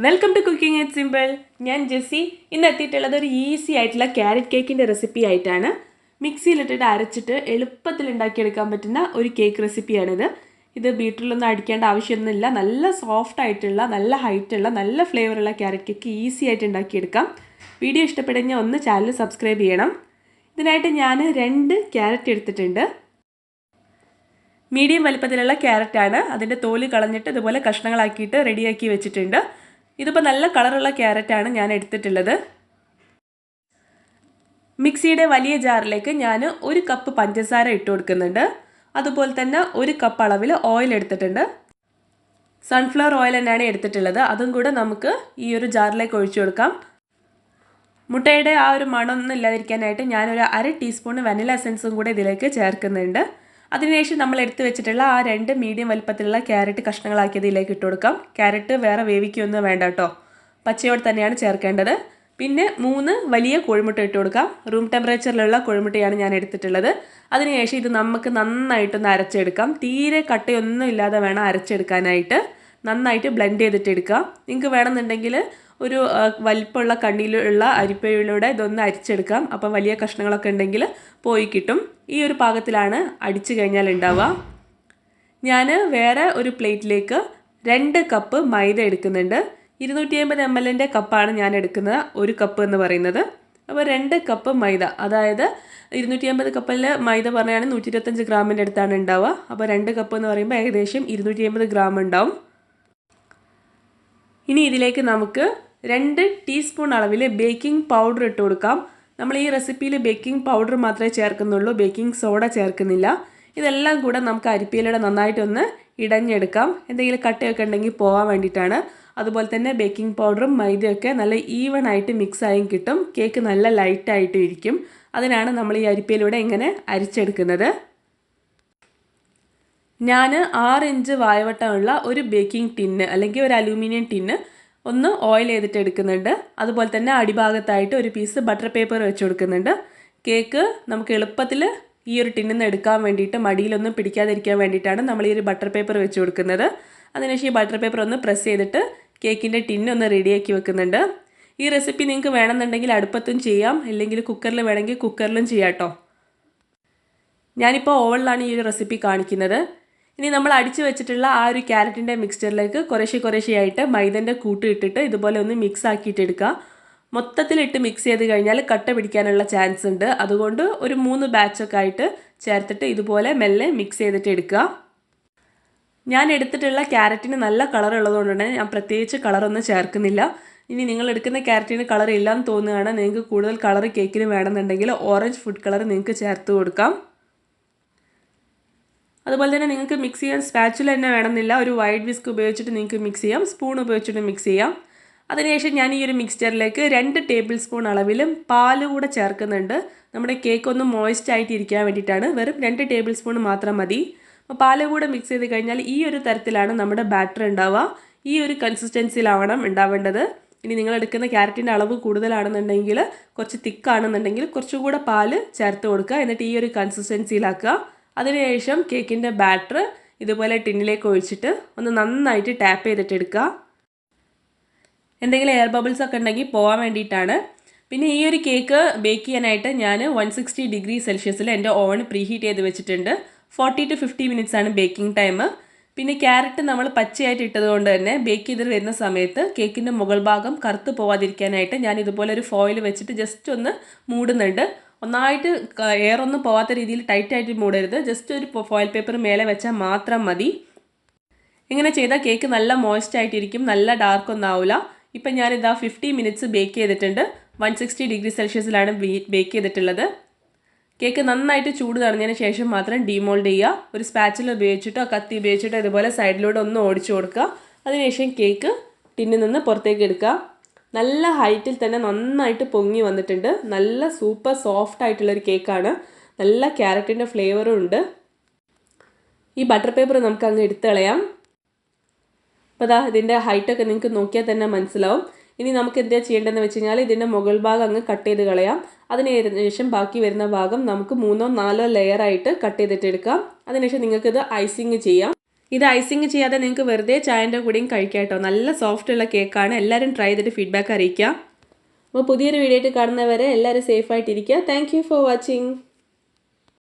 Welcome to cooking it simple. ഞാൻ Jessy. ഇന്ന് എത്തിയിട്ടുള്ളത് ഒരു ഈസി ആയിട്ടുള്ള ക്യാരറ്റ് കേക്കിൻ്റെ റെസിപ്പി ആയിട്ടാണ്. മിക്സിയിലിട്ടിട്ട് അരച്ചിട്ട് എളുപ്പത്തിൽ ഉണ്ടാക്കിയെടുക്കാൻ പറ്റുന്ന ഒരു കേക്ക് റെസിപ്പിയാണിത്. ഇത് ബീറ്ററിലൊന്നും അടിക്കേണ്ട ആവശ്യമൊന്നുമില്ല. നല്ല സോഫ്റ്റ് ആയിട്ടുള്ള, നല്ല ഹൈറ്റുള്ള, നല്ല ഫ്ലേവറുള്ള ക്യാരറ്റ് കേക്ക് ഈസി ആയിട്ട് ഉണ്ടാക്കിയെടുക്കാം. വീഡിയോ ഇഷ്ടപ്പെടുന്ന ഒന്ന് ചാനൽ സബ്സ്ക്രൈബ് ചെയ്യണം. ഇതിനായിട്ട് ഞാൻ 2 ക്യാരറ്റ് എടുത്തിട്ടുണ്ട്. മീഡിയം വലിപ്പത്തിലുള്ള ക്യാരറ്റാണ്. അതിൻ്റെ തോല് കളഞ്ഞിട്ട് ഇതുപോലെ കഷ്ണങ്ങളാക്കിയിട്ട് റെഡിയാക്കി വെച്ചിട്ടുണ്ട്. ഇതിപ്പോൾ നല്ല കളറുള്ള ക്യാരറ്റാണ് ഞാൻ എടുത്തിട്ടുള്ളത്. മിക്സിയുടെ വലിയ ജാറിലേക്ക് ഞാൻ 1 കപ്പ് പഞ്ചസാര ഇട്ട് കൊടുക്കുന്നുണ്ട്. അതുപോലെ തന്നെ 1 കപ്പ് അളവിൽ ഓയിൽ എടുത്തിട്ടുണ്ട്. സൺഫ്ലവർ ഓയിൽ തന്നെയാണ് എടുത്തിട്ടുള്ളത്. അതും കൂടെ നമുക്ക് ഈ ഒരു ജാറിലേക്ക് ഒഴിച്ചു കൊടുക്കാം. മുട്ടയുടെ ആ ഒരു മണമൊന്നും ഇല്ലാതിരിക്കാനായിട്ട് ഞാനൊരു 1/2 ടീസ്പൂൺ വനില എസൻസും കൂടെ ഇതിലേക്ക് ചേർക്കുന്നുണ്ട്. അതിനുശേഷം നമ്മൾ എടുത്തു വെച്ചിട്ടുള്ള ആ 2 മീഡിയം വലിപ്പത്തിലുള്ള ക്യാരറ്റ് കഷ്ണങ്ങളാക്കിയതിലേക്ക് ഇട്ട് കൊടുക്കാം. ക്യാരറ്റ് വേറെ വേവിക്കൊന്നും വേണ്ട കേട്ടോ, പച്ചയോടെ തന്നെയാണ് ചേർക്കേണ്ടത്. പിന്നെ 3 വലിയ കോഴിമുട്ട ഇട്ട് കൊടുക്കാം. റൂം ടെമ്പറേച്ചറിലുള്ള കോഴിമുട്ടയാണ് ഞാൻ എടുത്തിട്ടുള്ളത്. അതിനുശേഷം ഇത് നമുക്ക് നന്നായിട്ടൊന്ന് അരച്ചെടുക്കാം. തീരെ കട്ടയൊന്നും ഇല്ലാതെ വേണം അരച്ചെടുക്കാനായിട്ട്. നന്നായിട്ട് ബ്ലെൻഡ് ചെയ്തിട്ട് എടുക്കുക. നിങ്ങൾക്ക് വേണമെന്നുണ്ടെങ്കിൽ ഒരു വലിപ്പമുള്ള കണ്ണിയിലുള്ള അരിപ്പയിലൂടെ ഇതൊന്ന് അരിച്ചെടുക്കാം. അപ്പം വലിയ കഷ്ണങ്ങളൊക്കെ ഉണ്ടെങ്കിൽ പോയി കിട്ടും. ഈ ഒരു പാകത്തിലാണ് അടിച്ചു കഴിഞ്ഞാൽ ഉണ്ടാവുക. ഞാൻ വേറെ ഒരു പ്ലേറ്റിലേക്ക് 2 കപ്പ് മൈദ എടുക്കുന്നുണ്ട്. 250 ml കപ്പാണ് ഞാൻ എടുക്കുന്നത്, 1 കപ്പ് എന്ന് പറയുന്നത്. അപ്പോൾ 2 കപ്പ് മൈദ, അതായത് 250 കപ്പിൽ മൈദ പറഞ്ഞാൽ 125 ഗ്രാമിൻ്റെ അടുത്താണ് ഉണ്ടാവുക. അപ്പോൾ 2 കപ്പ് എന്ന് പറയുമ്പോൾ ഏകദേശം 250 ഗ്രാം ഉണ്ടാവും. ഇനി ഇതിലേക്ക് നമുക്ക് 2 ടീസ്പൂൺ അളവിൽ ബേക്കിംഗ് പൗഡർ ഇട്ട് കൊടുക്കാം. നമ്മൾ ഈ റെസിപ്പിയിൽ ബേക്കിംഗ് പൗഡർ മാത്രമേ ചേർക്കുന്നുള്ളൂ, ബേക്കിംഗ് സോഡ ചേർക്കുന്നില്ല. ഇതെല്ലാം കൂടെ നമുക്ക് അരിപ്പയിലൂടെ നന്നായിട്ടൊന്ന് ഇടഞ്ഞെടുക്കാം. എന്തെങ്കിലും കട്ടയൊക്കെ ഉണ്ടെങ്കിൽ പോകാൻ വേണ്ടിയിട്ടാണ്. അതുപോലെ തന്നെ ബേക്കിംഗ് പൗഡറും മൈദയൊക്കെ നല്ല ഈവൺ ആയിട്ട് മിക്സ് ആയും കിട്ടും. കേക്ക് നല്ല ലൈറ്റായിട്ടും ഇരിക്കും. അതിനാണ് നമ്മൾ ഈ അരിപ്പയിലൂടെ ഇങ്ങനെ അരിച്ചെടുക്കുന്നത്. ഞാൻ 6 ഇഞ്ച് വായവട്ടമുള്ള ഒരു ബേക്കിംഗ് ടിന്ന് അല്ലെങ്കിൽ ഒരു അലൂമിനിയം ടിന്ന് ഒന്ന് ഓയിൽ ചെയ്തിട്ട് എടുക്കുന്നുണ്ട്. അതുപോലെ തന്നെ അടിഭാഗത്തായിട്ട് ഒരു പീസ് ബട്ടർ പേപ്പർ വെച്ച് കൊടുക്കുന്നുണ്ട്. കേക്ക് നമുക്ക് എളുപ്പത്തിൽ ഈ ഒരു ടിന്നിൽ നിന്ന് എടുക്കാൻ വേണ്ടിയിട്ട്, മടിയിലൊന്നും പിടിക്കാതിരിക്കാൻ വേണ്ടിയിട്ടാണ് നമ്മൾ ഈ ഒരു ബട്ടർ പേപ്പർ വെച്ച് കൊടുക്കുന്നത്. അതിനുശേഷം ഈ ബട്ടർ പേപ്പർ ഒന്ന് പ്രസ് ചെയ്തിട്ട് കേക്കിൻ്റെ ടിന്ന് ഒന്ന് റെഡിയാക്കി വെക്കുന്നുണ്ട്. ഈ റെസിപ്പി നിങ്ങൾക്ക് വേണമെന്നുണ്ടെങ്കിൽ അടുപ്പത്തും ചെയ്യാം, അല്ലെങ്കിൽ കുക്കറിൽ വേണമെങ്കിൽ കുക്കറിലും ചെയ്യാം കേട്ടോ. ഞാനിപ്പോൾ ഓവനിലാണ് ഈ ഒരു റെസിപ്പി കാണിക്കുന്നത്. ഇനി നമ്മൾ അടിച്ചു വെച്ചിട്ടുള്ള ആ ഒരു ക്യാരറ്റിൻ്റെ മിക്സ്ചറിലേക്ക് കുറേശ്ശെയായിട്ട് മൈദൻ്റെ കൂട്ട് ഇട്ടിട്ട് ഇതുപോലെ ഒന്ന് മിക്സ് ആക്കിയിട്ട് എടുക്കുക. മൊത്തത്തിലിട്ട് മിക്സ് ചെയ്ത് കഴിഞ്ഞാൽ കട്ട പിടിക്കാനുള്ള ചാൻസ് ഉണ്ട്. അതുകൊണ്ട് ഒരു 3 ബാച്ചൊക്കെ ആയിട്ട് ചേർത്തിട്ട് ഇതുപോലെ മെല്ലെ മിക്സ് ചെയ്തിട്ട് എടുക്കുക. ഞാൻ എടുത്തിട്ടുള്ള ക്യാരറ്റിന് നല്ല കളർ ഉള്ളതുകൊണ്ട് തന്നെ ഞാൻ പ്രത്യേകിച്ച് കളറൊന്നും ചേർക്കുന്നില്ല. ഇനി നിങ്ങൾ എടുക്കുന്ന ക്യാരറ്റിന് കളർ ഇല്ലയെന്ന് തോന്നുകയാണ്, നിങ്ങൾക്ക് കൂടുതൽ കളർ കേക്കിന് വേണമെന്നുണ്ടെങ്കിൽ ഓറഞ്ച് ഫുഡ് കളർ നിങ്ങൾക്ക് ചേർത്ത് കൊടുക്കാം. അതുപോലെ തന്നെ നിങ്ങൾക്ക് മിക്സ് ചെയ്യാൻ സ്പാച്ചുല തന്നെ വേണമെന്നില്ല, ഒരു വൈഡ് വിസ്ക് ഉപയോഗിച്ചിട്ട് നിങ്ങൾക്ക് മിക്സ് ചെയ്യാം, സ്പൂൺ ഉപയോഗിച്ചിട്ട് മിക്സ് ചെയ്യാം. അതിനുശേഷം ഞാൻ ഈ ഒരു മിക്സ്ചറിലേക്ക് 2 ടേബിൾ സ്പൂൺ അളവിലും പാല് കൂടെ ചേർക്കുന്നുണ്ട്. നമ്മുടെ കേക്ക് ഒന്ന് മോയ്സ്റ്റ് ആയിട്ട് ഇരിക്കാൻ വേണ്ടിയിട്ടാണ്. വെറും 2 ടേബിൾ സ്പൂൺ മാത്രം മതി. അപ്പോൾ പാല് കൂടെ മിക്സ് ചെയ്ത് കഴിഞ്ഞാൽ ഈ ഒരു തരത്തിലാണ് നമ്മുടെ ബാറ്റർ ഉണ്ടാവുക. ഈ ഒരു കൺസിസ്റ്റൻസിയിലാവണം ഉണ്ടാവേണ്ടത്. ഇനി നിങ്ങൾ എടുക്കുന്ന ക്യാരറ്റിൻ്റെ അളവ് കൂടുതലാണെന്നുണ്ടെങ്കിൽ, കുറച്ച് തിക്കാണെന്നുണ്ടെങ്കിൽ കുറച്ചുകൂടെ പാല് ചേർത്ത് കൊടുക്കുക. എന്നിട്ട് ഈ ഒരു കൺസിസ്റ്റൻസിയിലാക്കുക. അതിനുശേഷം കേക്കിൻ്റെ ബാറ്റർ ഇതുപോലെ ടിന്നിലേക്ക് ഒഴിച്ചിട്ട് ഒന്ന് നന്നായിട്ട് ടാപ്പ് ചെയ്തിട്ട് എടുക്കുക. എന്തെങ്കിലും എയർ ബബിൾസ് ഒക്കെ ഉണ്ടെങ്കിൽ പോകാൻ വേണ്ടിയിട്ടാണ്. പിന്നെ ഈ ഒരു കേക്ക് ബേക്ക് ചെയ്യാനായിട്ട് ഞാൻ 160 ഡിഗ്രി സെൽഷ്യസിൽ എൻ്റെ ഓവൻ പ്രീഹീറ്റ് ചെയ്ത് വെച്ചിട്ടുണ്ട്. 40 to 50 മിനിറ്റ്സ് ആണ് ബേക്കിംഗ് ടൈം. പിന്നെ ക്യാരറ്റ് നമ്മൾ പച്ചയായിട്ട് ഇട്ടതുകൊണ്ട് തന്നെ ബേക്ക് ചെയ്ത് വരുന്ന സമയത്ത് കേക്കിൻ്റെ മുകൾ ഭാഗം കറുത്ത് പോവാതിരിക്കാനായിട്ട് ഞാൻ ഇതുപോലെ ഒരു ഫോയിൽ വെച്ചിട്ട് ജസ്റ്റ് ഒന്ന് മൂടുന്നുണ്ട്. ഒന്നായിട്ട് എയർ ഒന്നും പോകാത്ത രീതിയിൽ ടൈറ്റായിട്ട് മൂടരുത്. ജസ്റ്റ് ഒരു ഫോയിൽ പേപ്പർ മേലെ വെച്ചാൽ മാത്രം മതി. ഇങ്ങനെ ചെയ്താൽ കേക്ക് നല്ല മോയ്സ്റ്റ് ആയിട്ടിരിക്കും, നല്ല ഡാർക്ക് ഒന്നും ആവില്ല. ഇപ്പം ഞാനിതാ 50 മിനിറ്റ്സ് ബേക്ക് ചെയ്തിട്ടുണ്ട്. 160 ഡിഗ്രി സെൽഷ്യസിലാണ് ബേക്ക് ചെയ്തിട്ടുള്ളത്. കേക്ക് നന്നായിട്ട് ചൂട് തടഞ്ഞതിന് ശേഷം മാത്രം ഡീമോൾഡ് ചെയ്യുക. ഒരു സ്പാച്ചിൽ ഉപയോഗിച്ചിട്ടോ കത്തി ഉപയോഗിച്ചിട്ടോ ഇതുപോലെ സൈഡിലൂടെ ഒന്ന് ഓടിച്ചു കൊടുക്കുക. അതിനുശേഷം കേക്ക് ടിന്നിൽ നിന്ന് പുറത്തേക്ക് എടുക്കുക. നല്ല ഹൈറ്റിൽ തന്നെ നന്നായിട്ട് പൊങ്ങി വന്നിട്ടുണ്ട്. നല്ല സൂപ്പർ സോഫ്റ്റ് ആയിട്ടുള്ളൊരു കേക്കാണ്. നല്ല ക്യാരറ്റിൻ്റെ ഫ്ലേവറും ഉണ്ട്. ഈ ബട്ടർ പേപ്പർ നമുക്ക് അങ്ങ് എടുത്ത് കളയാം. അപ്പോൾ അതാ ഇതിൻ്റെ ഹൈറ്റൊക്കെ നിങ്ങൾക്ക് നോക്കിയാൽ തന്നെ മനസ്സിലാവും. ഇനി നമുക്ക് എന്താ ചെയ്യേണ്ടതെന്ന് വെച്ച് കഴിഞ്ഞാൽ ഇതിൻ്റെ മുകൾ ഭാഗം അങ്ങ് കട്ട് ചെയ്ത് കളയാം. അതിനുശേഷം ബാക്കി വരുന്ന ഭാഗം നമുക്ക് 3-4 ലെയറായിട്ട് കട്ട് ചെയ്തിട്ട് എടുക്കാം. അതിനുശേഷം നിങ്ങൾക്കിത് ഐസിങ് ചെയ്യാം. ഇത് ഐസിങ് ചെയ്യാതെ നിങ്ങൾക്ക് വെറുതെ ചായൻ്റെ കൂടെയും കഴിക്കാം കേട്ടോ. നല്ല സോഫ്റ്റുള്ള കേക്കാണ്. എല്ലാവരും ട്രൈ ചെയ്തിട്ട് ഫീഡ്ബാക്ക് അറിയിക്കുക. അപ്പോൾ പുതിയൊരു വീഡിയോ ആയിട്ട് കാണുന്നവരെ എല്ലാവരും സേഫായിട്ടിരിക്കുക. Thank you for watching.